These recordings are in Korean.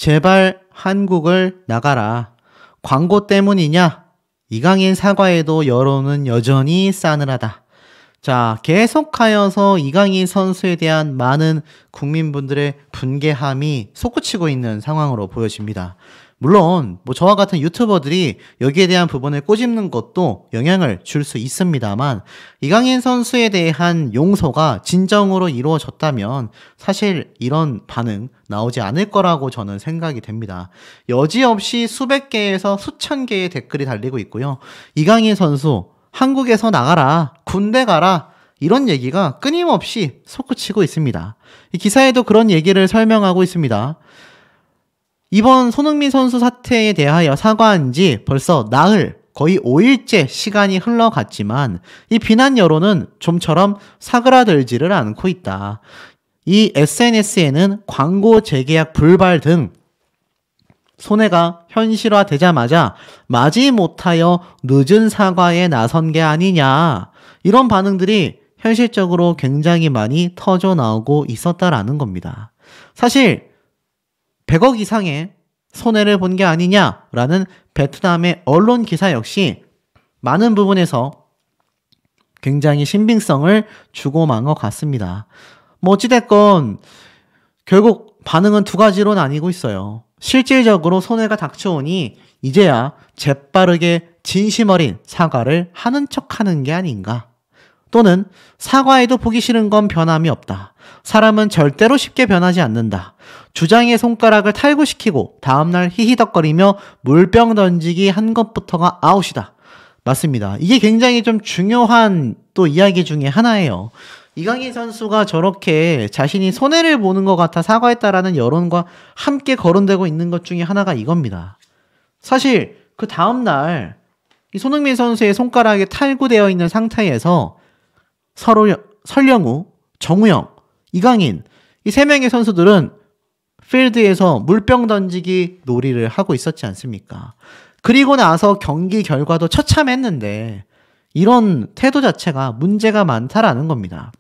제발 한국을 나가라. 광고 때문이냐? 이강인 사과에도 여론은 여전히 싸늘하다. 자, 계속하여서 이강인 선수에 대한 많은 국민분들의 분개함이 솟구치고 있는 상황으로 보여집니다. 물론 저와 같은 유튜버들이 여기에 대한 부분을 꼬집는 것도 영향을 줄 수 있습니다만, 이강인 선수에 대한 용서가 진정으로 이루어졌다면 사실 이런 반응 나오지 않을 거라고 저는 생각이 됩니다. 여지없이 수백 개에서 수천 개의 댓글이 달리고 있고요. 이강인 선수 한국에서 나가라, 군대 가라, 이런 얘기가 끊임없이 솟구치고 있습니다. 이 기사에도 그런 얘기를 설명하고 있습니다. 이번 손흥민 선수 사태에 대하여 사과한 지 벌써 나흘, 거의 5일째 시간이 흘러갔지만 이 비난 여론은 좀처럼 사그라들지를 않고 있다. 이 SNS에는 광고 재계약 불발 등 손해가 현실화되자마자 마지못하여 늦은 사과에 나선 게 아니냐, 이런 반응들이 현실적으로 굉장히 많이 터져 나오고 있었다라는 겁니다. 사실 100억 이상의 손해를 본 게 아니냐라는 베트남의 언론 기사 역시 많은 부분에서 굉장히 신빙성을 주고 만 것 같습니다. 어찌됐건 결국 반응은 두 가지로 나뉘고 있어요. 실질적으로 손해가 닥쳐오니 이제야 재빠르게 진심 어린 사과를 하는 척하는 게 아닌가. 또는 사과에도 보기 싫은 건 변함이 없다. 사람은 절대로 쉽게 변하지 않는다. 주장의 손가락을 탈구시키고 다음날 히히덕거리며 물병 던지기 한 것부터가 아웃이다. 맞습니다. 이게 굉장히 좀 중요한 또 이야기 중에 하나예요. 이강인 선수가 저렇게 자신이 손해를 보는 것 같아 사과했다라는 여론과 함께 거론되고 있는 것 중에 하나가 이겁니다. 사실 그 다음날 이 손흥민 선수의 손가락에 탈구되어 있는 상태에서 설령우, 정우영, 이강인, 이 세 명의 선수들은 필드에서 물병 던지기 놀이를 하고 있었지 않습니까? 그리고 나서 경기 결과도 처참했는데 이런 태도 자체가 문제가 많다라는 겁니다.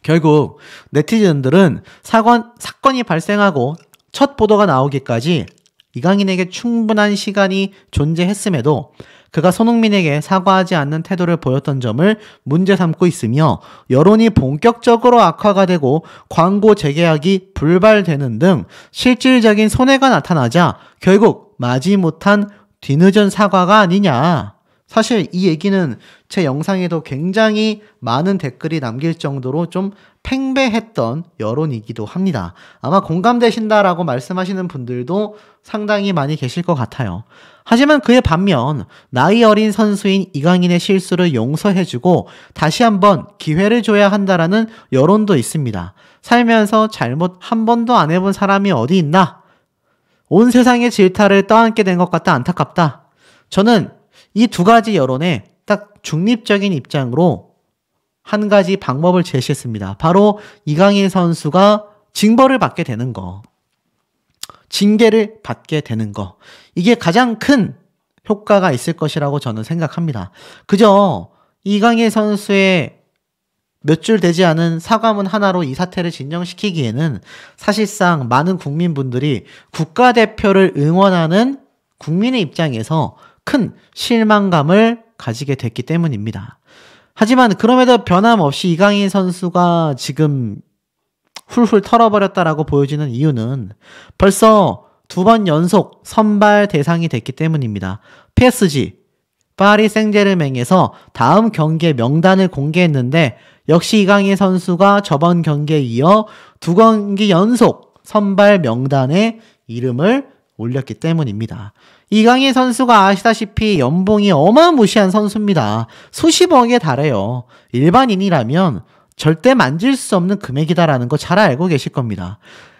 결국 네티즌들은 사건이 발생하고 첫 보도가 나오기까지 이강인에게 충분한 시간이 존재했음에도 그가 손흥민에게 사과하지 않는 태도를 보였던 점을 문제 삼고 있으며, 여론이 본격적으로 악화가 되고 광고 재계약이 불발되는 등 실질적인 손해가 나타나자 결국 마지못한 뒤늦은 사과가 아니냐. 사실 이 얘기는 제 영상에도 굉장히 많은 댓글이 남길 정도로 좀 팽배했던 여론이기도 합니다. 아마 공감되신다라고 말씀하시는 분들도 상당히 많이 계실 것 같아요. 하지만 그에 반면 나이 어린 선수인 이강인의 실수를 용서해주고 다시 한번 기회를 줘야 한다라는 여론도 있습니다. 살면서 잘못 한 번도 안 해본 사람이 어디 있나? 온 세상의 질타를 떠안게 된 것 같다, 안타깝다. 저는 이 두 가지 여론에 딱 중립적인 입장으로 한 가지 방법을 제시했습니다. 바로 이강인 선수가 징벌을 받게 되는 거, 징계를 받게 되는 거, 이게 가장 큰 효과가 있을 것이라고 저는 생각합니다. 그저 이강인 선수의 몇 줄 되지 않은 사과문 하나로 이 사태를 진정시키기에는 사실상 많은 국민분들이 국가대표를 응원하는 국민의 입장에서 큰 실망감을 가지게 됐기 때문입니다. 하지만 그럼에도 변함없이 이강인 선수가 지금 훌훌 털어버렸다라고 보여지는 이유는 벌써 2번 연속 선발 대상이 됐기 때문입니다. PSG, 파리 생제르맹에서 다음 경기의 명단을 공개했는데 역시 이강인 선수가 저번 경기에 이어 2경기 연속 선발 명단에 이름을 올렸기 때문입니다. 이강인 선수가 아시다시피 연봉이 어마무시한 선수입니다. 수십억에 달해요. 일반인이라면 절대 만질 수 없는 금액이다라는 거 잘 알고 계실 겁니다.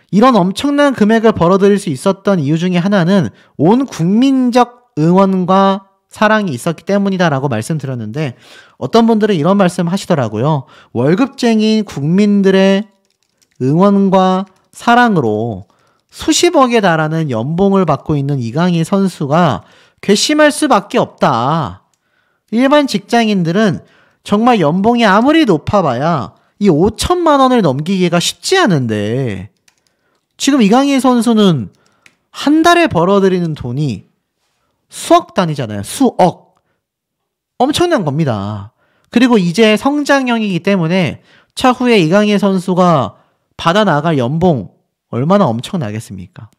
이런 엄청난 금액을 벌어들일 수 있었던 이유 중에 하나는 온 국민적 응원과 사랑이 있었기 때문이다라고 말씀드렸는데, 어떤 분들은 이런 말씀 하시더라고요. 월급쟁이인 국민들의 응원과 사랑으로 수십억에 달하는 연봉을 받고 있는 이강인 선수가 괘씸할 수밖에 없다. 일반 직장인들은 정말 연봉이 아무리 높아봐야 이 5천만 원을 넘기기가 쉽지 않은데 지금 이강인 선수는 한 달에 벌어들이는 돈이 수억 단위잖아요. 수억. 엄청난 겁니다. 그리고 이제 성장형이기 때문에 차후에 이강인 선수가 받아 나갈 연봉 얼마나 엄청나겠습니까?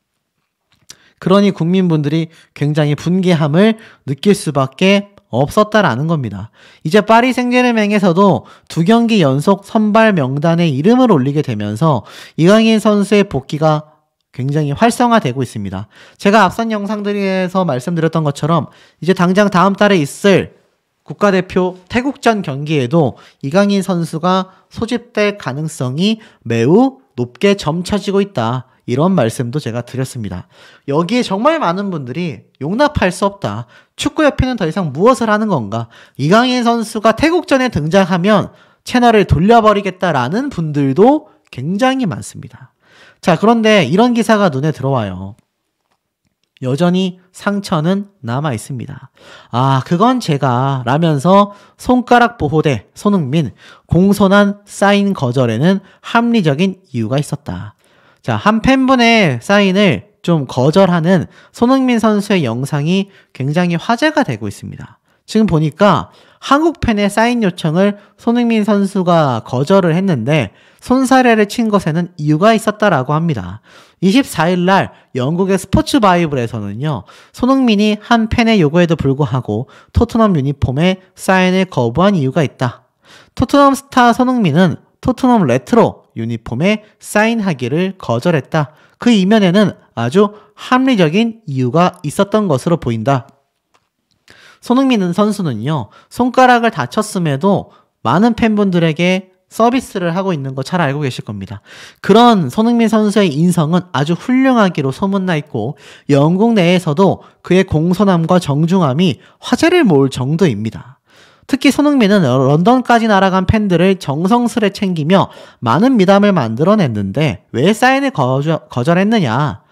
그러니 국민분들이 굉장히 분개함을 느낄 수밖에 없었다라는 겁니다. 이제 파리 생제르맹에서도 2경기 연속 선발 명단에 이름을 올리게 되면서 이강인 선수의 복귀가 굉장히 활성화되고 있습니다. 제가 앞선 영상들에서 말씀드렸던 것처럼 이제 당장 다음 달에 있을 국가대표 태국전 경기에도 이강인 선수가 소집될 가능성이 매우 높게 점쳐지고 있다. 이런 말씀도 제가 드렸습니다. 여기에 정말 많은 분들이 용납할 수 없다. 축구협회는 더 이상 무엇을 하는 건가? 이강인 선수가 태국전에 등장하면 채널을 돌려버리겠다라는 분들도 굉장히 많습니다. 자, 그런데 이런 기사가 눈에 들어와요. 여전히 상처는 남아 있습니다. 아, 그건 제가 라면서 손가락 보호대 손흥민 공손한 사인 거절에는 합리적인 이유가 있었다. 자, 한 팬분의 사인을 좀 거절하는 손흥민 선수의 영상이 굉장히 화제가 되고 있습니다. 지금 보니까 한국 팬의 사인 요청을 손흥민 선수가 거절을 했는데 손사래를 친 것에는 이유가 있었다라고 합니다. 24일 날 영국의 스포츠 바이블에서는요, 손흥민이 한 팬의 요구에도 불구하고 토트넘 유니폼에 사인을 거부한 이유가 있다. 토트넘 스타 손흥민은 토트넘 레트로 유니폼에 사인하기를 거절했다. 그 이면에는 아주 합리적인 이유가 있었던 것으로 보인다. 손흥민 선수는요, 손가락을 다쳤음에도 많은 팬분들에게 서비스를 하고 있는 거 잘 알고 계실 겁니다. 그런 손흥민 선수의 인성은 아주 훌륭하기로 소문나 있고 영국 내에서도 그의 공손함과 정중함이 화제를 모을 정도입니다. 특히 손흥민은 런던까지 날아간 팬들을 정성스레 챙기며 많은 미담을 만들어냈는데 왜 사인을 거절했느냐?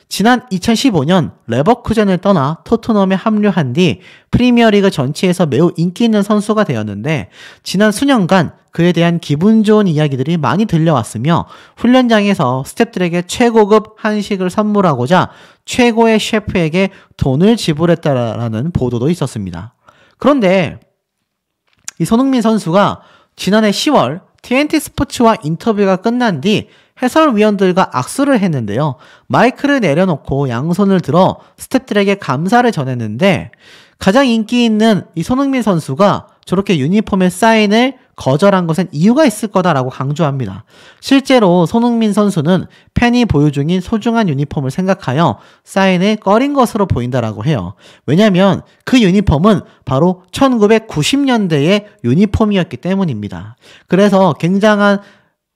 지난 2015년 레버쿠젠을 떠나 토트넘에 합류한 뒤 프리미어리그 전체에서 매우 인기 있는 선수가 되었는데 지난 수년간 그에 대한 기분 좋은 이야기들이 많이 들려왔으며 훈련장에서 스태프들에게 최고급 한식을 선물하고자 최고의 셰프에게 돈을 지불했다라는 보도도 있었습니다. 그런데 이 손흥민 선수가 지난해 10월 TNT 스포츠와 인터뷰가 끝난 뒤 해설위원들과 악수를 했는데요. 마이크를 내려놓고 양손을 들어 스태프들에게 감사를 전했는데 가장 인기 있는 이 손흥민 선수가 저렇게 유니폼의 사인을 거절한 것은 이유가 있을 거다라고 강조합니다. 실제로 손흥민 선수는 팬이 보유 중인 소중한 유니폼을 생각하여 사인을 꺼린 것으로 보인다라고 해요. 왜냐하면 그 유니폼은 바로 1990년대의 유니폼이었기 때문입니다. 그래서 굉장한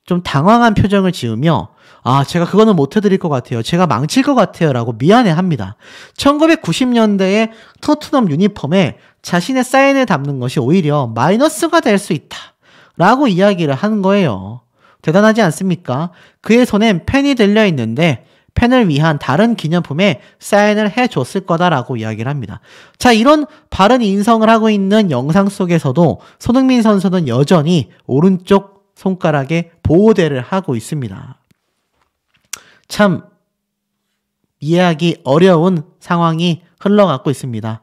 좀 당황한 표정을 지으며 아, 제가 그거는 못 해드릴 것 같아요. 제가 망칠 것 같아요. 라고 미안해합니다. 1990년대의 토트넘 유니폼에 자신의 사인을 담는 것이 오히려 마이너스가 될 수 있다. 라고 이야기를 하는 거예요. 대단하지 않습니까? 그의 손엔 펜이 들려있는데 팬을 위한 다른 기념품에 사인을 해줬을 거다라고 이야기를 합니다. 자, 이런 바른 인성을 하고 있는 영상 속에서도 손흥민 선수는 여전히 오른쪽 손가락에 보호대를 하고 있습니다. 참 이해하기 어려운 상황이 흘러가고 있습니다.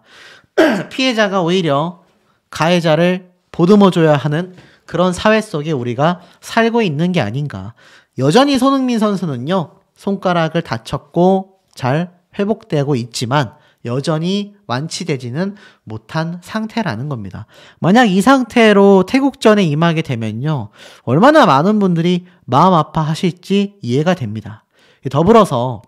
피해자가 오히려 가해자를 보듬어줘야 하는 그런 사회 속에 우리가 살고 있는 게 아닌가. 여전히 손흥민 선수는요, 손가락을 다쳤고 잘 회복되고 있지만 여전히 완치되지는 못한 상태라는 겁니다. 만약 이 상태로 태국전에 임하게 되면요, 얼마나 많은 분들이 마음 아파하실지 이해가 됩니다. 더불어서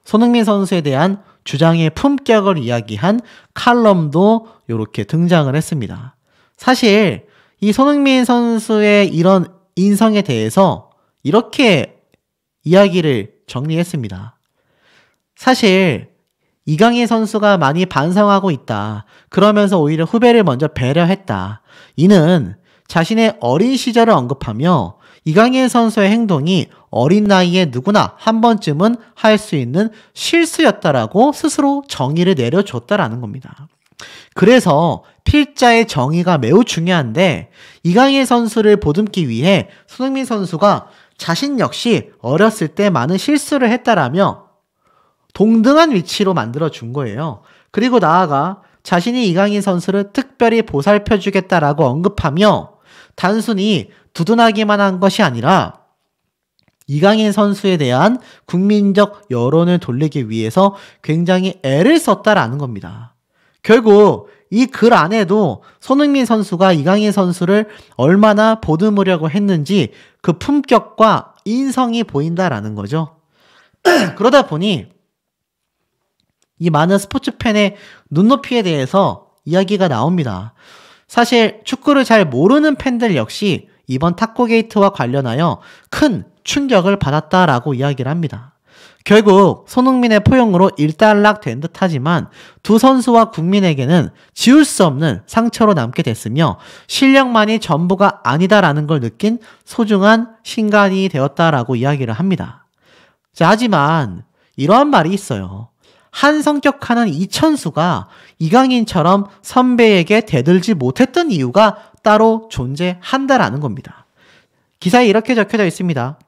손흥민 선수에 대한 주장의 품격을 이야기한 칼럼도 이렇게 등장을 했습니다. 사실 이 손흥민 선수의 이런 인성에 대해서 이렇게 이야기를 정리했습니다. 사실 이강인 선수가 많이 반성하고 있다. 그러면서 오히려 후배를 먼저 배려했다. 이는 자신의 어린 시절을 언급하며 이강인 선수의 행동이 어린 나이에 누구나 한 번쯤은 할 수 있는 실수였다라고 스스로 정의를 내려줬다라는 겁니다. 그래서 필자의 정의가 매우 중요한데 이강인 선수를 보듬기 위해 손흥민 선수가 자신 역시 어렸을 때 많은 실수를 했다라며 동등한 위치로 만들어준 거예요. 그리고 나아가 자신이 이강인 선수를 특별히 보살펴주겠다라고 언급하며 단순히 두둔하기만 한 것이 아니라 이강인 선수에 대한 국민적 여론을 돌리기 위해서 굉장히 애를 썼다라는 겁니다. 결국 이 글 안에도 손흥민 선수가 이강인 선수를 얼마나 보듬으려고 했는지 그 품격과 인성이 보인다라는 거죠. 그러다 보니 이 많은 스포츠 팬의 눈높이에 대해서 이야기가 나옵니다. 사실 축구를 잘 모르는 팬들 역시 이번 탁구 게이트와 관련하여 큰 충격을 받았다라고 이야기를 합니다. 결국 손흥민의 포용으로 일단락된 듯하지만 두 선수와 국민에게는 지울 수 없는 상처로 남게 됐으며 실력만이 전부가 아니다라는 걸 느낀 소중한 순간이 되었다라고 이야기를 합니다. 자, 하지만 이러한 말이 있어요. 한 성격하는 이천수가 이강인처럼 선배에게 대들지 못했던 이유가 따로 존재한다라는 겁니다. 기사에 이렇게 적혀져 있습니다.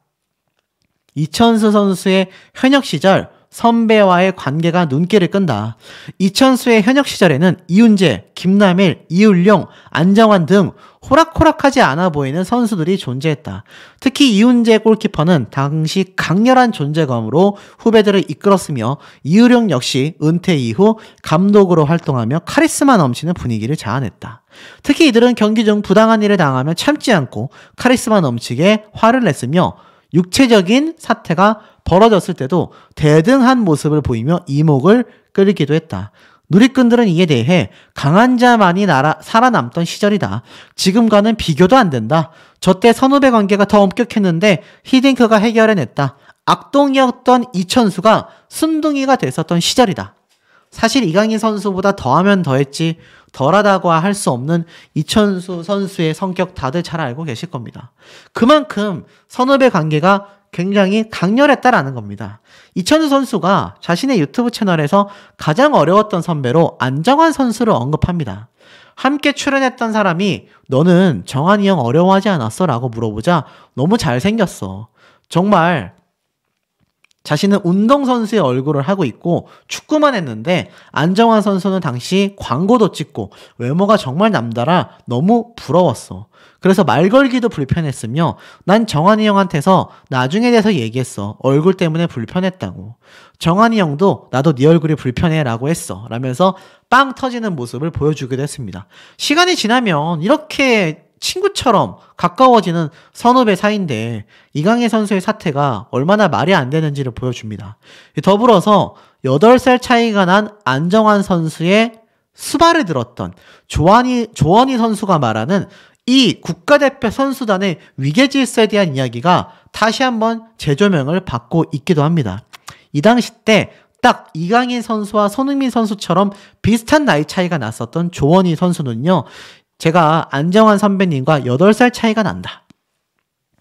이천수 선수의 현역 시절 선배와의 관계가 눈길을 끈다. 이천수의 현역 시절에는 이훈재, 김남일, 이울용, 안정환 등 호락호락하지 않아 보이는 선수들이 존재했다. 특히 이훈재 골키퍼는 당시 강렬한 존재감으로 후배들을 이끌었으며 이울용 역시 은퇴 이후 감독으로 활동하며 카리스마 넘치는 분위기를 자아냈다. 특히 이들은 경기 중 부당한 일을 당하면 참지 않고 카리스마 넘치게 화를 냈으며 육체적인 사태가 벌어졌을 때도 대등한 모습을 보이며 이목을 끌기도 했다. 누리꾼들은 이에 대해 강한 자만이 살아남던 시절이다. 지금과는 비교도 안 된다. 저때 선후배 관계가 더 엄격했는데 히딩크가 해결해냈다. 악동이었던 이천수가 순둥이가 됐었던 시절이다. 사실 이강인 선수보다 더하면 더했지 덜하다고 할 수 없는 이천수 선수의 성격 다들 잘 알고 계실 겁니다. 그만큼 선후배 관계가 굉장히 강렬했다라는 겁니다. 이천수 선수가 자신의 유튜브 채널에서 가장 어려웠던 선배로 안정환 선수를 언급합니다. 함께 출연했던 사람이 너는 정한이 형 어려워하지 않았어? 라고 물어보자 너무 잘생겼어. 정말 자신은 운동선수의 얼굴을 하고 있고 축구만 했는데 안정환 선수는 당시 광고도 찍고 외모가 정말 남달아 너무 부러웠어. 그래서 말 걸기도 불편했으며 난 정한이 형한테서 나중에 돼서 얘기했어. 얼굴 때문에 불편했다고. 정한이 형도 나도 네 얼굴이 불편해 라고 했어. 라면서 빵 터지는 모습을 보여주기도 했습니다. 시간이 지나면 이렇게 친구처럼 가까워지는 선후배 사이인데 이강인 선수의 사태가 얼마나 말이 안 되는지를 보여줍니다. 더불어서 8살 차이가 난 안정환 선수의 수발을 들었던 조원희 선수가 말하는 이 국가대표 선수단의 위계질서에 대한 이야기가 다시 한번 재조명을 받고 있기도 합니다. 이 당시 때 딱 이강인 선수와 손흥민 선수처럼 비슷한 나이 차이가 났었던 조원희 선수는요. 제가 안정환 선배님과 8살 차이가 난다.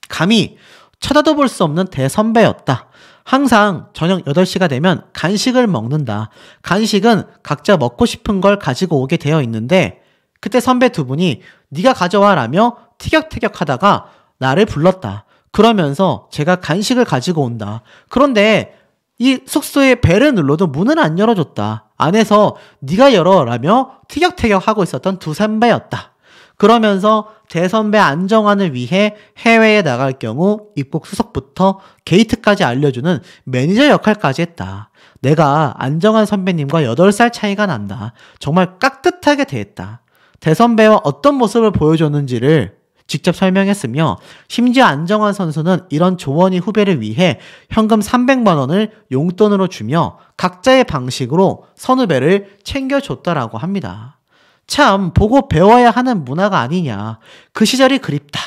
감히 쳐다도 볼 수 없는 대선배였다. 항상 저녁 8시가 되면 간식을 먹는다. 간식은 각자 먹고 싶은 걸 가지고 오게 되어 있는데 그때 선배 두 분이 네가 가져와 라며 티격태격 하다가 나를 불렀다. 그러면서 제가 간식을 가지고 온다. 그런데 이 숙소에 벨을 눌러도 문을 안 열어줬다. 안에서 네가 열어 라며 티격태격 하고 있었던 두 선배였다. 그러면서 대선배 안정환을 위해 해외에 나갈 경우 입국 수속부터 게이트까지 알려주는 매니저 역할까지 했다. 내가 안정환 선배님과 8살 차이가 난다. 정말 깍듯하게 대했다. 대선배와 어떤 모습을 보여줬는지를 직접 설명했으며 심지어 안정환 선수는 이런 조원희 후배를 위해 현금 300만 원을 용돈으로 주며 각자의 방식으로 선후배를 챙겨줬다라고 합니다. 참 보고 배워야 하는 문화가 아니냐. 그 시절이 그립다.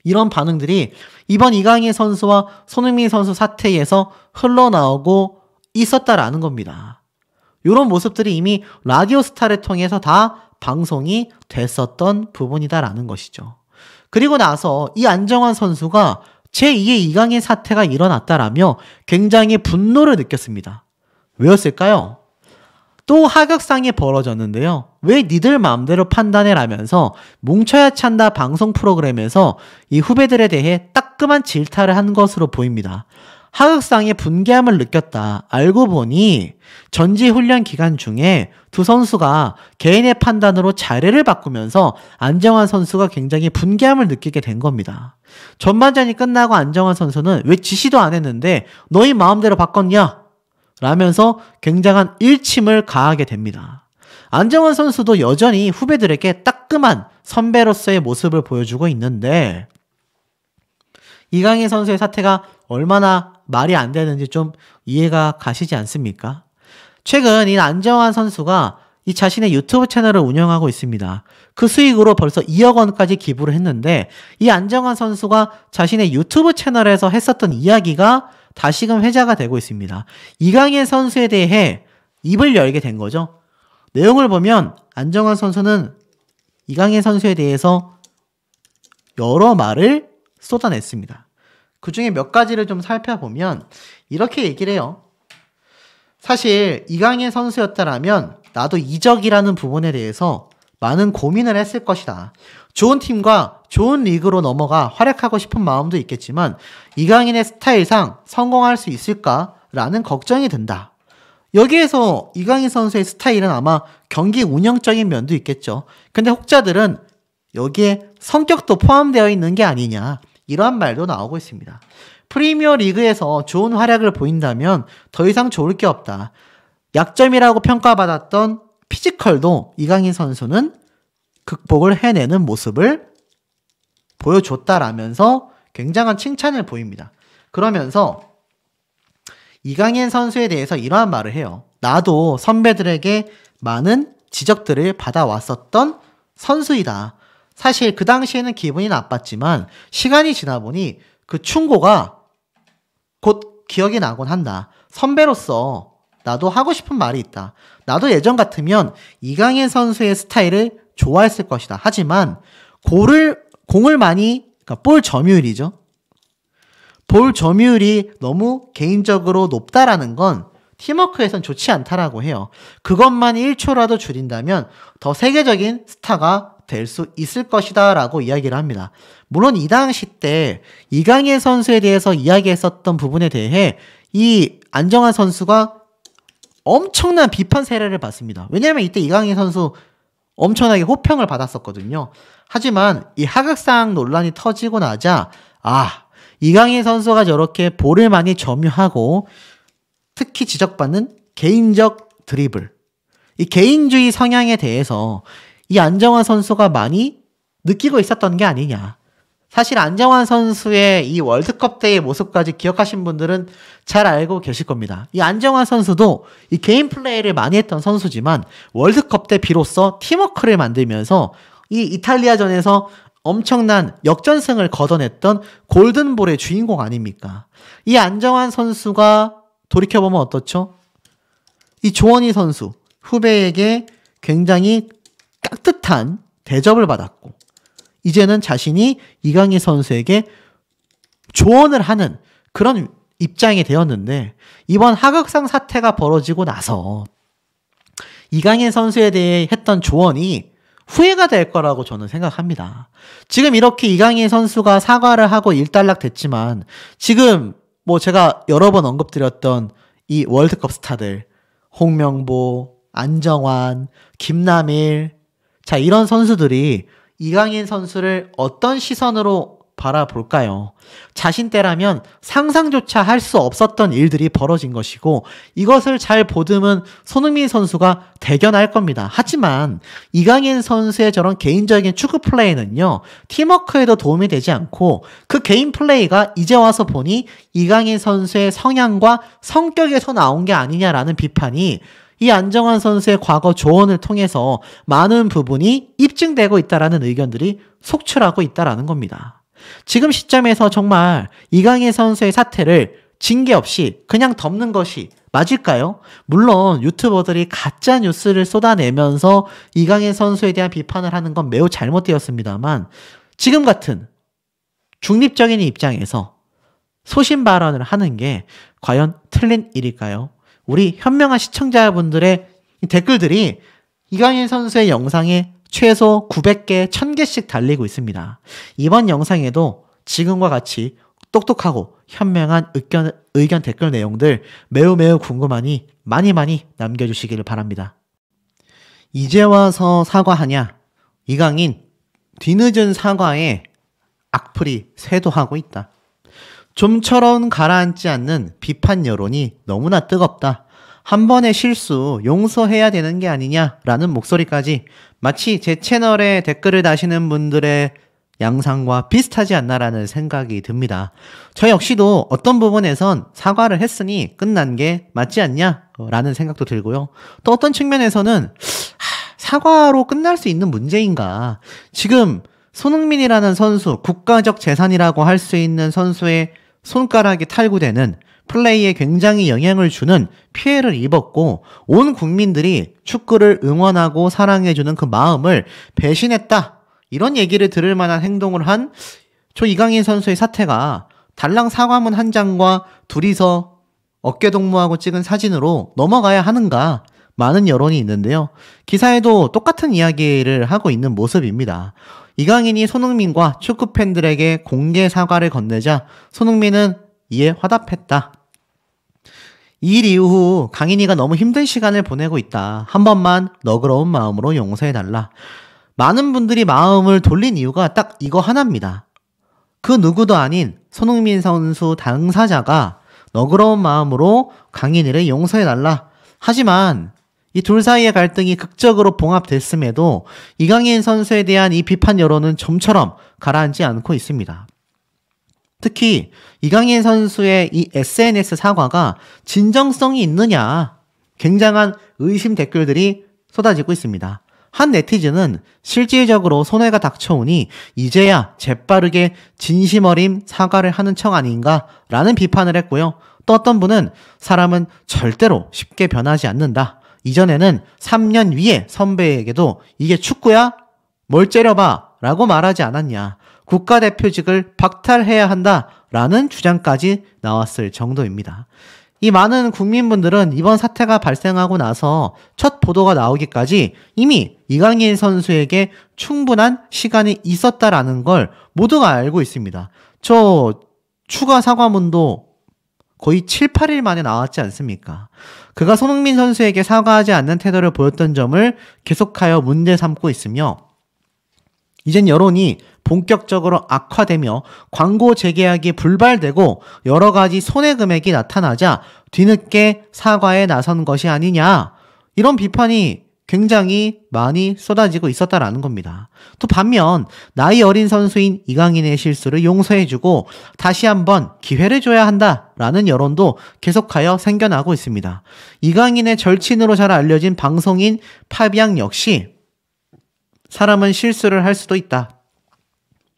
이런 반응들이 이번 이강인 선수와 손흥민 선수 사태에서 흘러나오고 있었다라는 겁니다. 이런 모습들이 이미 라디오스타를 통해서 다 방송이 됐었던 부분이다라는 것이죠. 그리고 나서 이 안정환 선수가 제2의 이강인 사태가 일어났다라며 굉장히 분노를 느꼈습니다. 왜였을까요? 또 하극상이 벌어졌는데요. 왜 니들 마음대로 판단해라면서 뭉쳐야 찬다 방송 프로그램에서 이 후배들에 대해 따끔한 질타를 한 것으로 보입니다. 하극상의 분개함을 느꼈다. 알고 보니 전지훈련 기간 중에 두 선수가 개인의 판단으로 자리를 바꾸면서 안정환 선수가 굉장히 분개함을 느끼게 된 겁니다. 전반전이 끝나고 안정환 선수는 왜 지시도 안 했는데 너희 마음대로 바꿨냐? 라면서 굉장한 일침을 가하게 됩니다. 안정환 선수도 여전히 후배들에게 따끔한 선배로서의 모습을 보여주고 있는데 이강인 선수의 사태가 얼마나 말이 안 되는지 좀 이해가 가시지 않습니까? 최근 이 안정환 선수가 이 자신의 유튜브 채널을 운영하고 있습니다. 그 수익으로 벌써 2억 원까지 기부를 했는데 이 안정환 선수가 자신의 유튜브 채널에서 했었던 이야기가 다시금 회자가 되고 있습니다. 이강인 선수에 대해 입을 열게 된 거죠. 내용을 보면 안정환 선수는 이강인 선수에 대해서 여러 말을 쏟아냈습니다. 그 중에 몇 가지를 좀 살펴보면 이렇게 얘기를 해요. 사실 이강인 선수였다라면 나도 이적이라는 부분에 대해서 많은 고민을 했을 것이다. 좋은 팀과 좋은 리그로 넘어가 활약하고 싶은 마음도 있겠지만 이강인의 스타일상 성공할 수 있을까라는 걱정이 든다. 여기에서 이강인 선수의 스타일은 아마 경기 운영적인 면도 있겠죠. 근데 혹자들은 여기에 성격도 포함되어 있는 게 아니냐 이러한 말도 나오고 있습니다. 프리미어 리그에서 좋은 활약을 보인다면 더 이상 좋을 게 없다. 약점이라고 평가받았던 피지컬도 이강인 선수는 극복을 해내는 모습을 보여줬다라면서 굉장한 칭찬을 보입니다. 그러면서 이강인 선수에 대해서 이러한 말을 해요. 나도 선배들에게 많은 지적들을 받아왔었던 선수이다. 사실 그 당시에는 기분이 나빴지만 시간이 지나 보니 그 충고가 곧 기억이 나곤 한다. 선배로서 나도 하고 싶은 말이 있다. 나도 예전 같으면 이강인 선수의 스타일을 좋아했을 것이다. 하지만 공을 많이, 그러니까 볼 점유율이죠. 볼 점유율이 너무 개인적으로 높다라는 건 팀워크에선 좋지 않다라고 해요. 그것만 1초라도 줄인다면 더 세계적인 스타가 될 수 있을 것이다 라고 이야기를 합니다. 물론 이 당시 때 이강인 선수에 대해서 이야기했었던 부분에 대해 이 안정환 선수가 엄청난 비판 세례를 받습니다. 왜냐하면 이때 이강인 선수 엄청나게 호평을 받았었거든요. 하지만 이 하극상 논란이 터지고 나자 이강인 선수가 저렇게 볼을 많이 점유하고 특히 지적받는 개인적 드리블, 이 개인주의 성향에 대해서 이 안정환 선수가 많이 느끼고 있었던 게 아니냐. 사실 안정환 선수의 이 월드컵 때의 모습까지 기억하신 분들은 잘 알고 계실 겁니다. 이 안정환 선수도 이 개인 플레이를 많이 했던 선수지만 월드컵 때 비로소 팀워크를 만들면서 이 이탈리아전에서 엄청난 역전승을 거둬냈던 골든볼의 주인공 아닙니까? 이 안정환 선수가 돌이켜보면 어떻죠? 이 조원희 선수 후배에게 굉장히 깍듯한 대접을 받았고 이제는 자신이 이강인 선수에게 조언을 하는 그런 입장이 되었는데 이번 하극상 사태가 벌어지고 나서 이강인 선수에 대해 했던 조언이 후회가 될 거라고 저는 생각합니다. 지금 이렇게 이강인 선수가 사과를 하고 일단락 됐지만 지금 제가 여러 번 언급드렸던 이 월드컵 스타들 홍명보, 안정환, 김남일 이런 선수들이 이강인 선수를 어떤 시선으로 바라볼까요? 자신 때라면 상상조차 할 수 없었던 일들이 벌어진 것이고 이것을 잘 보듬은 손흥민 선수가 대견할 겁니다. 하지만 이강인 선수의 저런 개인적인 축구 플레이는요. 팀워크에도 도움이 되지 않고 그 개인 플레이가 이제 와서 보니 이강인 선수의 성향과 성격에서 나온 게 아니냐라는 비판이 이 안정환 선수의 과거 조언을 통해서 많은 부분이 입증되고 있다라는 의견들이 속출하고 있다라는 겁니다. 지금 시점에서 정말 이강인 선수의 사태를 징계 없이 그냥 덮는 것이 맞을까요? 물론 유튜버들이 가짜 뉴스를 쏟아내면서 이강인 선수에 대한 비판을 하는 건 매우 잘못되었습니다만 지금 같은 중립적인 입장에서 소신 발언을 하는 게 과연 틀린 일일까요? 우리 현명한 시청자분들의 댓글들이 이강인 선수의 영상에 최소 900개, 1000개씩 달리고 있습니다. 이번 영상에도 지금과 같이 똑똑하고 현명한 의견 댓글 내용들 매우 궁금하니 많이 남겨주시기를 바랍니다. 이제 와서 사과하냐? 이강인 뒤늦은 사과에 악플이 쇄도하고 있다. 좀처럼 가라앉지 않는 비판 여론이 너무나 뜨겁다. 한 번의 실수 용서해야 되는 게 아니냐라는 목소리까지 마치 제 채널에 댓글을 다시는 분들의 양상과 비슷하지 않나라는 생각이 듭니다. 저 역시도 어떤 부분에선 사과를 했으니 끝난 게 맞지 않냐라는 생각도 들고요. 또 어떤 측면에서는 사과로 끝날 수 있는 문제인가? 지금 손흥민이라는 선수, 국가적 재산이라고 할 수 있는 선수의 손가락이 탈구되는 플레이에 굉장히 영향을 주는 피해를 입었고 온 국민들이 축구를 응원하고 사랑해주는 그 마음을 배신했다. 이런 얘기를 들을 만한 행동을 한 저 이강인 선수의 사태가 달랑 사과문 한 장과 둘이서 어깨동무하고 찍은 사진으로 넘어가야 하는가 많은 여론이 있는데요. 기사에도 똑같은 이야기를 하고 있는 모습입니다. 이강인이 손흥민과 축구팬들에게 공개 사과를 건네자 손흥민은 이에 화답했다. 이 일 이후 강인이가 너무 힘든 시간을 보내고 있다. 한 번만 너그러운 마음으로 용서해달라. 많은 분들이 마음을 돌린 이유가 딱 이거 하나입니다. 그 누구도 아닌 손흥민 선수 당사자가 너그러운 마음으로 강인이를 용서해달라. 하지만 이 둘 사이의 갈등이 극적으로 봉합됐음에도 이강인 선수에 대한 이 비판 여론은 좀처럼 가라앉지 않고 있습니다. 특히 이강인 선수의 이 SNS 사과가 진정성이 있느냐 굉장한 의심 댓글들이 쏟아지고 있습니다. 한 네티즌은 실질적으로 손해가 닥쳐오니 이제야 재빠르게 진심 어린 사과를 하는 척 아닌가 라는 비판을 했고요. 또 어떤 분은 사람은 절대로 쉽게 변하지 않는다. 이전에는 3년 위의 선배에게도 이게 축구야? 뭘 째려봐 라고 말하지 않았냐. 국가대표직을 박탈해야 한다 라는 주장까지 나왔을 정도입니다. 이 많은 국민분들은 이번 사태가 발생하고 나서 첫 보도가 나오기까지 이미 이강인 선수에게 충분한 시간이 있었다라는 걸 모두가 알고 있습니다. 저 추가 사과문도 거의 7, 8일 만에 나왔지 않습니까? 그가 손흥민 선수에게 사과하지 않는 태도를 보였던 점을 계속하여 문제 삼고 있으며 이젠 여론이 본격적으로 악화되며 광고 재계약이 불발되고 여러 가지 손해 금액이 나타나자 뒤늦게 사과에 나선 것이 아니냐 이런 비판이 굉장히 많이 쏟아지고 있었다라는 겁니다. 또 반면 나이 어린 선수인 이강인의 실수를 용서해주고 다시 한번 기회를 줘야 한다라는 여론도 계속하여 생겨나고 있습니다. 이강인의 절친으로 잘 알려진 방송인 파비앙 역시 사람은 실수를 할 수도 있다.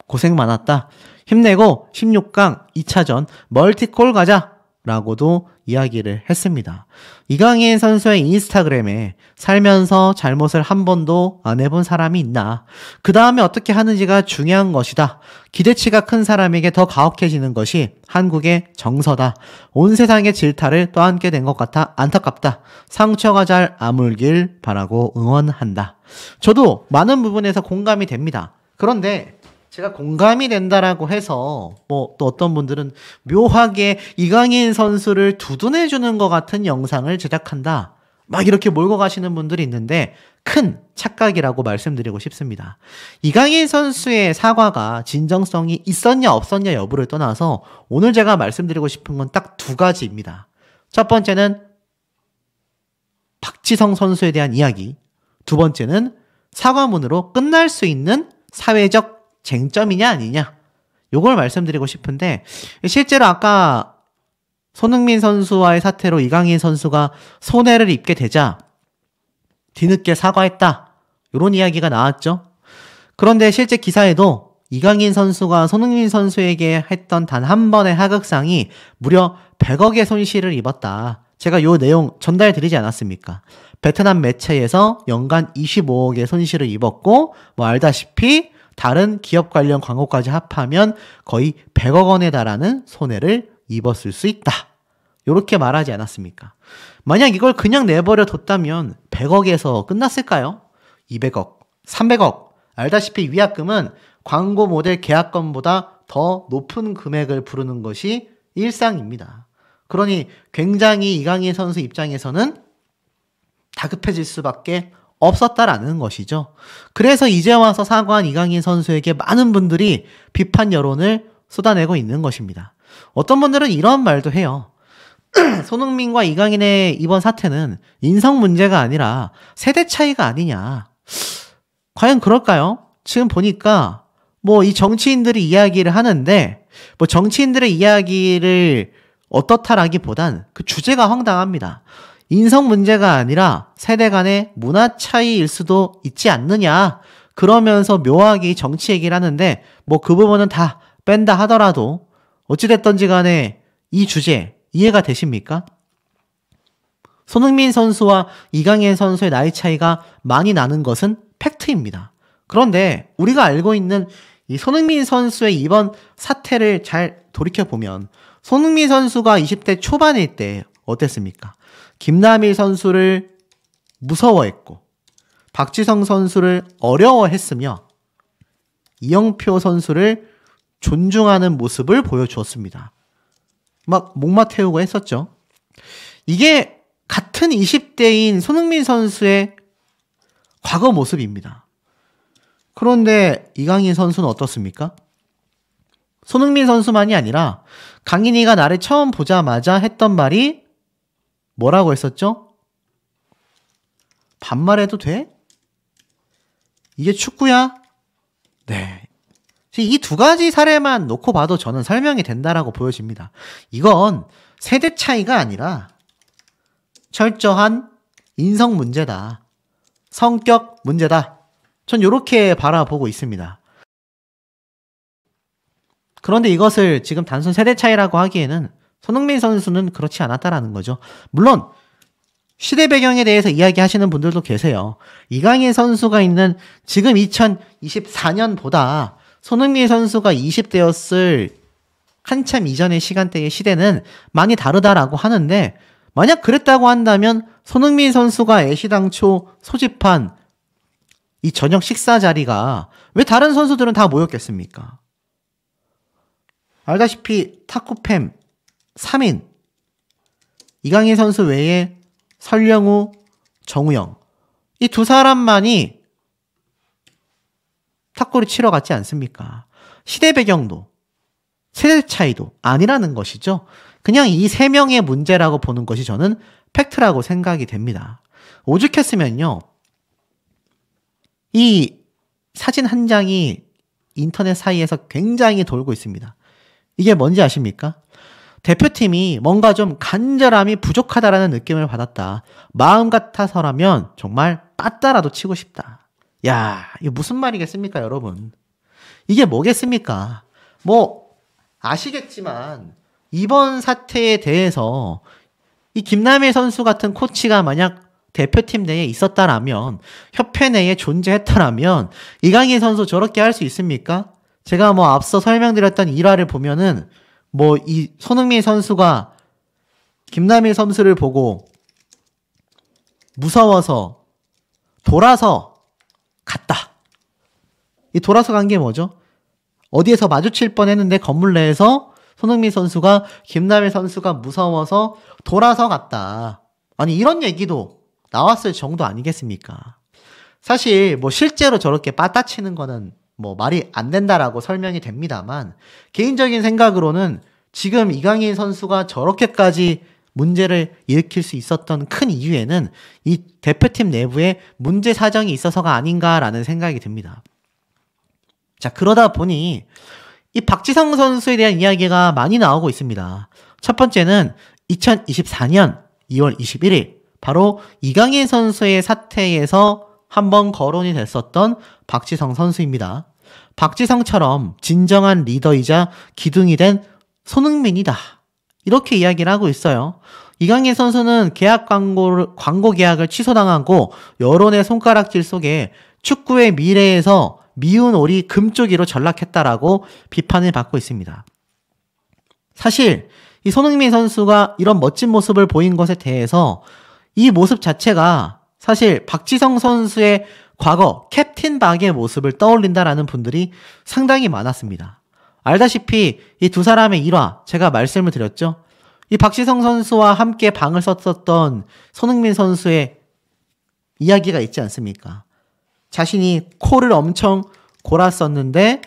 고생 많았다. 힘내고 16강 2차전 멀티골 가자 라고도 이야기를 했습니다. 이강인 선수의 인스타그램에 살면서 잘못을 한 번도 안 해본 사람이 있나? 그 다음에 어떻게 하는지가 중요한 것이다. 기대치가 큰 사람에게 더 가혹해지는 것이 한국의 정서다. 온 세상의 질타를 떠안게 된 것 같아 안타깝다. 상처가 잘 아물길 바라고 응원한다. 저도 많은 부분에서 공감이 됩니다. 그런데 제가 공감이 된다라고 해서 또 어떤 분들은 묘하게 이강인 선수를 두둔해주는 것 같은 영상을 제작한다. 막 이렇게 몰고 가시는 분들이 있는데 큰 착각이라고 말씀드리고 싶습니다. 이강인 선수의 사과가 진정성이 있었냐 없었냐 여부를 떠나서 오늘 제가 말씀드리고 싶은 건 딱 두 가지입니다. 첫 번째는 박지성 선수에 대한 이야기. 두 번째는 사과문으로 끝날 수 있는 사회적 쟁점이냐 아니냐 요걸 말씀드리고 싶은데 실제로 아까 손흥민 선수와의 사태로 이강인 선수가 손해를 입게 되자 뒤늦게 사과했다 요런 이야기가 나왔죠. 그런데 실제 기사에도 이강인 선수가 손흥민 선수에게 했던 단 한 번의 하극상이 무려 100억의 손실을 입었다. 제가 요 내용 전달드리지 않았습니까? 베트남 매체에서 연간 25억의 손실을 입었고 알다시피 다른 기업 관련 광고까지 합하면 거의 100억 원에 달하는 손해를 입었을 수 있다. 이렇게 말하지 않았습니까? 만약 이걸 그냥 내버려 뒀다면 100억에서 끝났을까요? 200억, 300억. 알다시피 위약금은 광고 모델 계약금보다 더 높은 금액을 부르는 것이 일상입니다. 그러니 굉장히 이강인 선수 입장에서는 다급해질 수밖에 없었다라는 것이죠. 그래서 이제 와서 사과한 이강인 선수에게 많은 분들이 비판 여론을 쏟아내고 있는 것입니다. 어떤 분들은 이런 말도 해요. 손흥민과 이강인의 이번 사태는 인성 문제가 아니라 세대 차이가 아니냐. 과연 그럴까요? 지금 보니까 뭐 이 정치인들이 이야기를 하는데 뭐 정치인들의 이야기를 어떻다라기보단 그 주제가 황당합니다. 인성 문제가 아니라 세대 간의 문화 차이일 수도 있지 않느냐. 그러면서 묘하게 정치 얘기를 하는데 뭐 그 부분은 다 뺀다 하더라도 어찌됐던지 간에 이 주제 이해가 되십니까? 손흥민 선수와 이강인 선수의 나이 차이가 많이 나는 것은 팩트입니다. 그런데 우리가 알고 있는 이 손흥민 선수의 이번 사태를 잘 돌이켜보면 손흥민 선수가 20대 초반일 때 어땠습니까? 김남일 선수를 무서워했고 박지성 선수를 어려워했으며 이영표 선수를 존중하는 모습을 보여주었습니다. 막 목마 태우고 했었죠. 이게 같은 20대인 손흥민 선수의 과거 모습입니다. 그런데 이강인 선수는 어떻습니까? 손흥민 선수만이 아니라 강인이가 나를 처음 보자마자 했던 말이 뭐라고 했었죠? 반말해도 돼? 이게 축구야? 네. 이 두 가지 사례만 놓고 봐도 저는 설명이 된다라고 보여집니다. 이건 세대 차이가 아니라 철저한 인성 문제다. 성격 문제다. 전 이렇게 바라보고 있습니다. 그런데 이것을 지금 단순 세대 차이라고 하기에는 손흥민 선수는 그렇지 않았다라는 거죠. 물론 시대 배경에 대해서 이야기하시는 분들도 계세요. 이강인 선수가 있는 지금 2024년보다 손흥민 선수가 20대였을 한참 이전의 시간대의 시대는 많이 다르다라고 하는데 만약 그랬다고 한다면 손흥민 선수가 애시당초 소집한 이 저녁 식사 자리가 왜 다른 선수들은 다 모였겠습니까? 알다시피 탁구팸 3인 이강인 선수 외에 설령우, 정우영 이 두 사람만이 탁구를 치러 갔지 않습니까? 시대 배경도 세대 차이도 아니라는 것이죠. 그냥 이 세 명의 문제라고 보는 것이 저는 팩트라고 생각이 됩니다. 오죽했으면요. 이 사진 한 장이 인터넷 사이에서 굉장히 돌고 있습니다. 이게 뭔지 아십니까? 대표팀이 뭔가 좀 간절함이 부족하다라는 느낌을 받았다. 마음 같아서라면 정말 빠따라도 치고 싶다. 야, 이게 무슨 말이겠습니까, 여러분? 이게 뭐겠습니까? 뭐 아시겠지만 이번 사태에 대해서 이 김남일 선수 같은 코치가 만약 대표팀 내에 있었다라면, 협회 내에 존재했다라면 이강인 선수 저렇게 할 수 있습니까? 제가 뭐 앞서 설명드렸던 일화를 보면은 뭐 이 손흥민 선수가 김남일 선수를 보고 무서워서 돌아서 갔다. 이 돌아서 간 게 뭐죠? 어디에서 마주칠 뻔했는데 건물 내에서 손흥민 선수가 김남일 선수가 무서워서 돌아서 갔다. 아니 이런 얘기도 나왔을 정도 아니겠습니까? 사실 뭐 실제로 저렇게 빠따치는 거는 뭐 말이 안 된다라고 설명이 됩니다만 개인적인 생각으로는 지금 이강인 선수가 저렇게까지 문제를 일으킬 수 있었던 큰 이유에는 이 대표팀 내부에 문제 사정이 있어서가 아닌가라는 생각이 듭니다. 자, 그러다 보니 이 박지성 선수에 대한 이야기가 많이 나오고 있습니다. 첫 번째는 2024년 2월 21일 바로 이강인 선수의 사태에서 한번 거론이 됐었던 박지성 선수입니다. 박지성처럼 진정한 리더이자 기둥이 된 손흥민이다. 이렇게 이야기를 하고 있어요. 이강인 선수는 광고 계약을 취소당하고 여론의 손가락질 속에 축구의 미래에서 미운 오리 금쪽이로 전락했다라고 비판을 받고 있습니다. 사실 이 손흥민 선수가 이런 멋진 모습을 보인 것에 대해서 이 모습 자체가 사실 박지성 선수의 과거 캡틴 박의 모습을 떠올린다라는 분들이 상당히 많았습니다. 알다시피 이 두 사람의 일화 제가 말씀을 드렸죠. 이 박지성 선수와 함께 방을 썼었던 손흥민 선수의 이야기가 있지 않습니까? 자신이 코를 엄청 골았었는데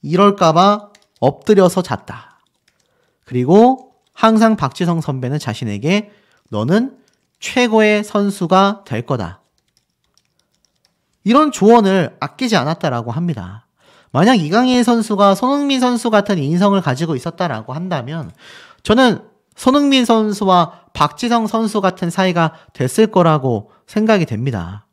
이럴까봐 엎드려서 잤다. 그리고 항상 박지성 선배는 자신에게 너는 최고의 선수가 될 거다. 이런 조언을 아끼지 않았다라고 합니다. 만약 이강인 선수가 손흥민 선수 같은 인성을 가지고 있었다라고 한다면 저는 손흥민 선수와 박지성 선수 같은 사이가 됐을 거라고 생각이 됩니다.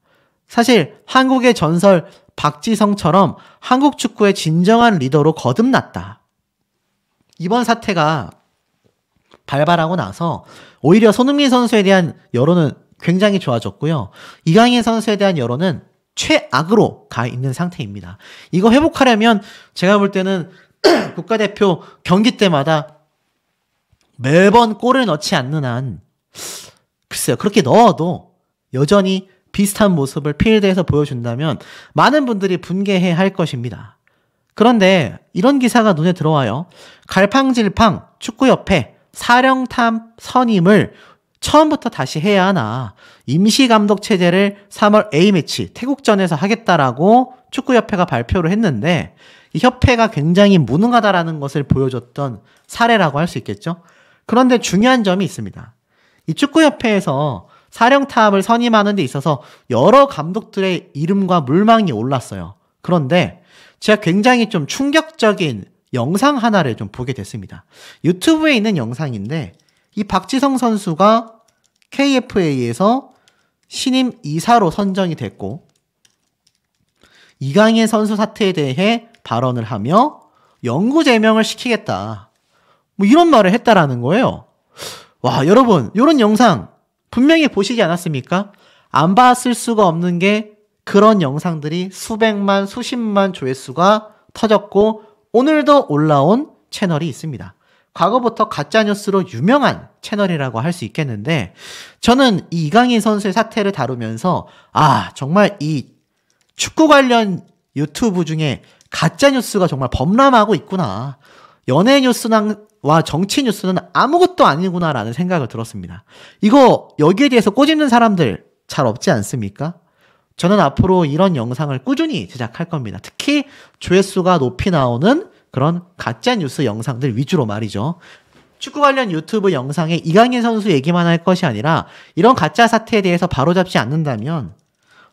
사실 한국의 전설 박지성처럼 한국 축구의 진정한 리더로 거듭났다. 이번 사태가 발발하고 나서 오히려 손흥민 선수에 대한 여론은 굉장히 좋아졌고요. 이강인 선수에 대한 여론은 최악으로 가 있는 상태입니다. 이거 회복하려면 제가 볼 때는 국가대표 경기 때마다 매번 골을 넣지 않는 한 글쎄요. 그렇게 넣어도 여전히 비슷한 모습을 필드에서 보여준다면 많은 분들이 분개해 할 것입니다. 그런데 이런 기사가 눈에 들어와요. 갈팡질팡 축구협회 사령탑 선임을 처음부터 다시 해야 하나. 임시감독 체제를 3월 A매치 태국전에서 하겠다라고 축구협회가 발표를 했는데 이 협회가 굉장히 무능하다라는 것을 보여줬던 사례라고 할 수 있겠죠. 그런데 중요한 점이 있습니다. 이 축구협회에서 사령탑을 선임하는 데 있어서 여러 감독들의 이름과 물망이 올랐어요. 그런데 제가 굉장히 좀 충격적인 영상 하나를 좀 보게 됐습니다. 유튜브에 있는 영상인데 이 박지성 선수가 KFA에서 신임 이사로 선정이 됐고 이강인 선수 사태에 대해 발언을 하며 영구 제명을 시키겠다. 뭐 이런 말을 했다라는 거예요. 와, 여러분, 이런 영상 분명히 보시지 않았습니까? 안 봤을 수가 없는 게 그런 영상들이 수백만, 수십만 조회수가 터졌고 오늘도 올라온 채널이 있습니다. 과거부터 가짜뉴스로 유명한 채널이라고 할 수 있겠는데 저는 이 이강인 선수의 사태를 다루면서 정말 이 축구 관련 유튜브 중에 가짜뉴스가 정말 범람하고 있구나. 연예 뉴스와 정치 뉴스는 아무것도 아니구나라는 생각을 들었습니다. 이거 여기에 대해서 꼬집는 사람들 잘 없지 않습니까? 저는 앞으로 이런 영상을 꾸준히 제작할 겁니다. 특히 조회수가 높이 나오는 그런 가짜뉴스 영상들 위주로 말이죠. 축구 관련 유튜브 영상에 이강인 선수 얘기만 할 것이 아니라 이런 가짜 사태에 대해서 바로잡지 않는다면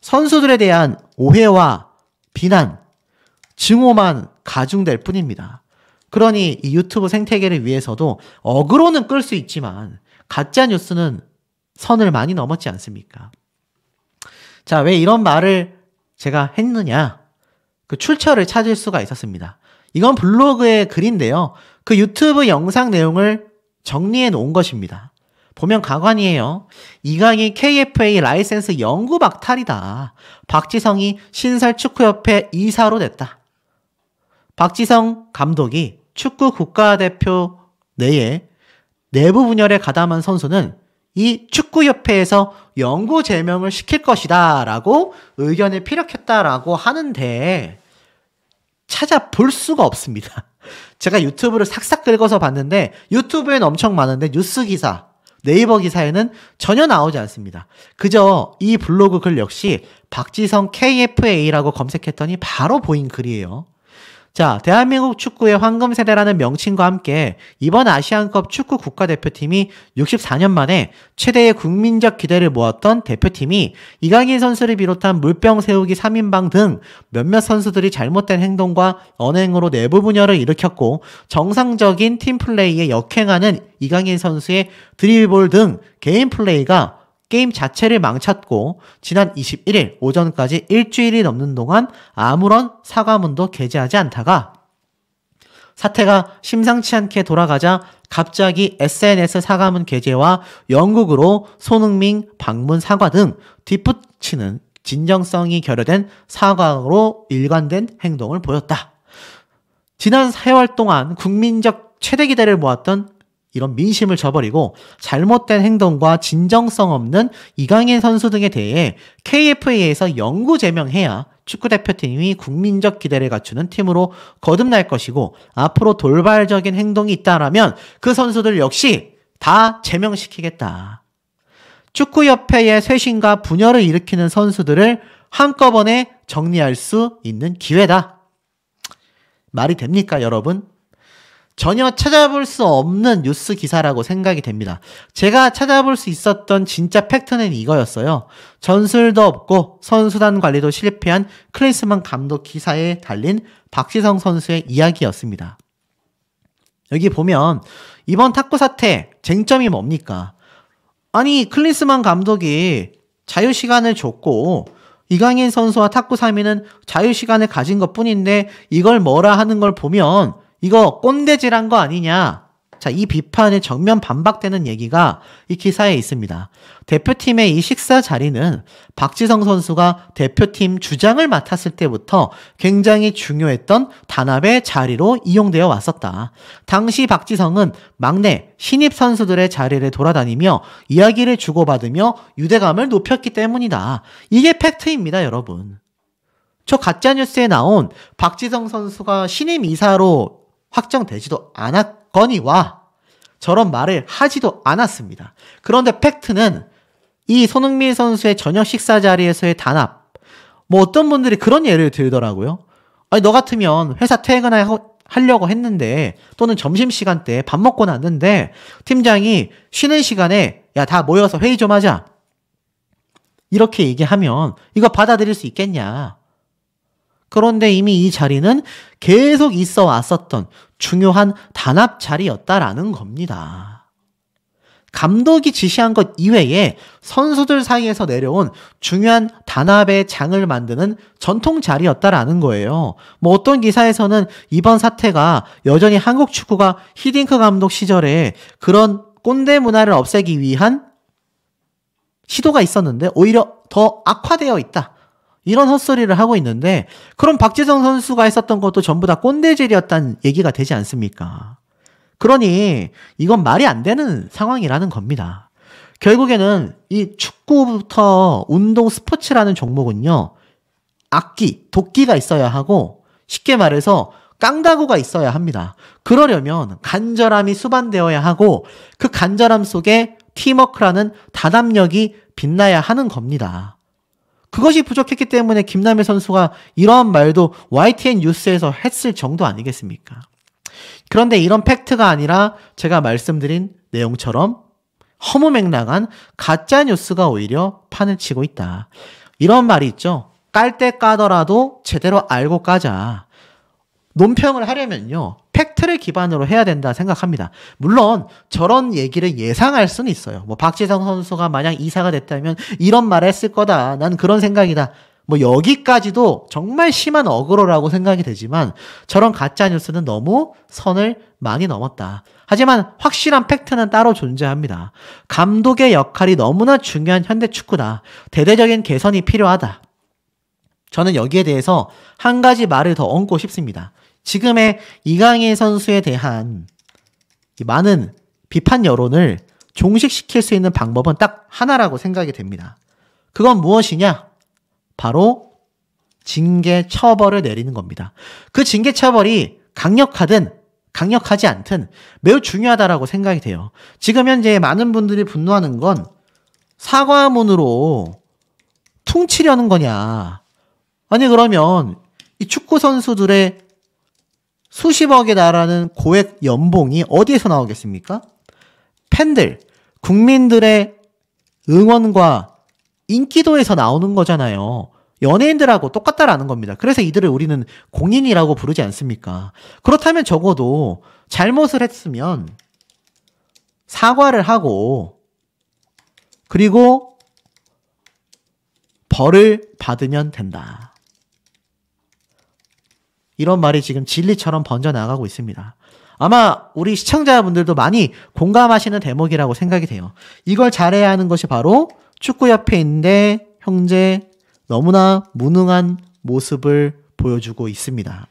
선수들에 대한 오해와 비난, 증오만 가중될 뿐입니다. 그러니 이 유튜브 생태계를 위해서도 어그로는 끌 수 있지만 가짜뉴스는 선을 많이 넘었지 않습니까? 자, 왜 이런 말을 제가 했느냐? 그 출처를 찾을 수가 있었습니다. 이건 블로그의 글인데요. 그 유튜브 영상 내용을 정리해 놓은 것입니다. 보면 가관이에요. 이강인 KFA 라이센스 영구 박탈이다. 박지성이 신설축구협회 이사로 됐다. 박지성 감독이 축구 국가대표 내에 내부 분열에 가담한 선수는 이 축구협회에서 영구 제명을 시킬 것이다 라고 의견을 피력했다라고 하는데 찾아볼 수가 없습니다. 제가 유튜브를 삭삭 긁어서 봤는데 유튜브에는 엄청 많은데 뉴스 기사, 네이버 기사에는 전혀 나오지 않습니다. 그저 이 블로그 글 역시 박지성 KFA라고 검색했더니 바로 보인 글이에요. 자, 대한민국 축구의 황금 세대라는 명칭과 함께 이번 아시안컵 축구 국가대표팀이 64년 만에 최대의 국민적 기대를 모았던 대표팀이 이강인 선수를 비롯한 물병 세우기 3인방 등 몇몇 선수들이 잘못된 행동과 언행으로 내부 분열을 일으켰고 정상적인 팀 플레이에 역행하는 이강인 선수의 드리블 등 개인 플레이가 게임 자체를 망쳤고 지난 21일 오전까지 일주일이 넘는 동안 아무런 사과문도 게재하지 않다가 사태가 심상치 않게 돌아가자 갑자기 SNS 사과문 게재와 영국으로 손흥민 방문 사과 등 뒷붙이는 진정성이 결여된 사과로 일관된 행동을 보였다. 지난 세월 동안 국민적 최대 기대를 모았던 이런 민심을 저버리고 잘못된 행동과 진정성 없는 이강인 선수 등에 대해 KFA에서 영구 제명해야 축구대표팀이 국민적 기대를 갖추는 팀으로 거듭날 것이고 앞으로 돌발적인 행동이 있다라면 그 선수들 역시 다 제명시키겠다. 축구협회의 쇄신과 분열을 일으키는 선수들을 한꺼번에 정리할 수 있는 기회다. 말이 됩니까, 여러분? 전혀 찾아볼 수 없는 뉴스 기사라고 생각이 됩니다. 제가 찾아볼 수 있었던 진짜 팩트는 이거였어요. 전술도 없고 선수단 관리도 실패한 클린스만 감독 기사에 달린 박지성 선수의 이야기였습니다. 여기 보면 이번 탁구 사태 쟁점이 뭡니까? 아니, 클린스만 감독이 자유시간을 줬고 이강인 선수와 탁구 3위는 자유시간을 가진 것뿐인데 이걸 뭐라 하는 걸 보면 이거 꼰대질한 거 아니냐. 자, 이 비판에 정면 반박되는 얘기가 이 기사에 있습니다. 대표팀의 이 식사 자리는 박지성 선수가 대표팀 주장을 맡았을 때부터 굉장히 중요했던 단합의 자리로 이용되어 왔었다. 당시 박지성은 막내 신입 선수들의 자리를 돌아다니며 이야기를 주고받으며 유대감을 높였기 때문이다. 이게 팩트입니다, 여러분. 저 가짜뉴스에 나온 박지성 선수가 신임 이사로 확정되지도 않았거니와 저런 말을 하지도 않았습니다. 그런데 팩트는 이 손흥민 선수의 저녁 식사 자리에서의 단합, 뭐 어떤 분들이 그런 예를 들더라고요. 아니, 너 같으면 회사 퇴근하려고 했는데 또는 점심시간 때 밥 먹고 났는데 팀장이 쉬는 시간에 야, 다 모여서 회의 좀 하자. 이렇게 얘기하면 이거 받아들일 수 있겠냐. 그런데 이미 이 자리는 계속 있어 왔었던 중요한 단합 자리였다라는 겁니다. 감독이 지시한 것 이외에 선수들 사이에서 내려온 중요한 단합의 장을 만드는 전통 자리였다라는 거예요. 뭐 어떤 기사에서는 이번 사태가 여전히 한국 축구가 히딩크 감독 시절에 그런 꼰대 문화를 없애기 위한 시도가 있었는데 오히려 더 악화되어 있다. 이런 헛소리를 하고 있는데 그럼 박지성 선수가 했었던 것도 전부 다 꼰대질이었다는 얘기가 되지 않습니까? 그러니 이건 말이 안 되는 상황이라는 겁니다. 결국에는 이 축구부터 운동 스포츠라는 종목은요. 악기, 도끼가 있어야 하고 쉽게 말해서 깡다구가 있어야 합니다. 그러려면 간절함이 수반되어야 하고 그 간절함 속에 팀워크라는 단합력이 빛나야 하는 겁니다. 그것이 부족했기 때문에 김남일 선수가 이러한 말도 YTN 뉴스에서 했을 정도 아니겠습니까? 그런데 이런 팩트가 아니라 제가 말씀드린 내용처럼 허무맹랑한 가짜 뉴스가 오히려 판을 치고 있다. 이런 말이 있죠. 깔 때 까더라도 제대로 알고 까자. 논평을 하려면요. 팩트를 기반으로 해야 된다 생각합니다. 물론 저런 얘기를 예상할 수는 있어요. 뭐 박지성 선수가 만약 이사가 됐다면 이런 말을 했을 거다. 난 그런 생각이다. 뭐 여기까지도 정말 심한 어그로라고 생각이 되지만 저런 가짜뉴스는 너무 선을 많이 넘었다. 하지만 확실한 팩트는 따로 존재합니다. 감독의 역할이 너무나 중요한 현대 축구다. 대대적인 개선이 필요하다. 저는 여기에 대해서 한 가지 말을 더 얹고 싶습니다. 지금의 이강인 선수에 대한 많은 비판 여론을 종식시킬 수 있는 방법은 딱 하나라고 생각이 됩니다. 그건 무엇이냐? 바로 징계 처벌을 내리는 겁니다. 그 징계 처벌이 강력하든 강력하지 않든 매우 중요하다라고 생각이 돼요. 지금 현재 많은 분들이 분노하는 건 사과문으로 퉁치려는 거냐. 아니 그러면 이 축구 선수들의 수십억에 달하는 고액 연봉이 어디에서 나오겠습니까? 팬들, 국민들의 응원과 인기도에서 나오는 거잖아요. 연예인들하고 똑같다라는 겁니다. 그래서 이들을 우리는 공인이라고 부르지 않습니까? 그렇다면 적어도 잘못을 했으면 사과를 하고 그리고 벌을 받으면 된다. 이런 말이 지금 진리처럼 번져나가고 있습니다. 아마 우리 시청자분들도 많이 공감하시는 대목이라고 생각이 돼요. 이걸 잘해야 하는 것이 바로 축구협회인데 형제 너무나 무능한 모습을 보여주고 있습니다.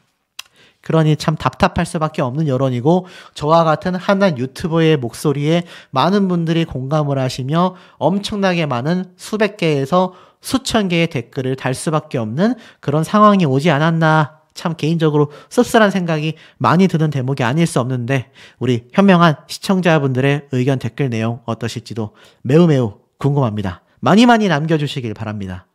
그러니 참 답답할 수밖에 없는 여론이고 저와 같은 한낱 유튜버의 목소리에 많은 분들이 공감을 하시며 엄청나게 많은 수백 개에서 수천 개의 댓글을 달 수밖에 없는 그런 상황이 오지 않았나, 참 개인적으로 씁쓸한 생각이 많이 드는 대목이 아닐 수 없는데, 우리 현명한 시청자분들의 의견 댓글 내용 어떠실지도 매우 궁금합니다. 많이 남겨주시길 바랍니다.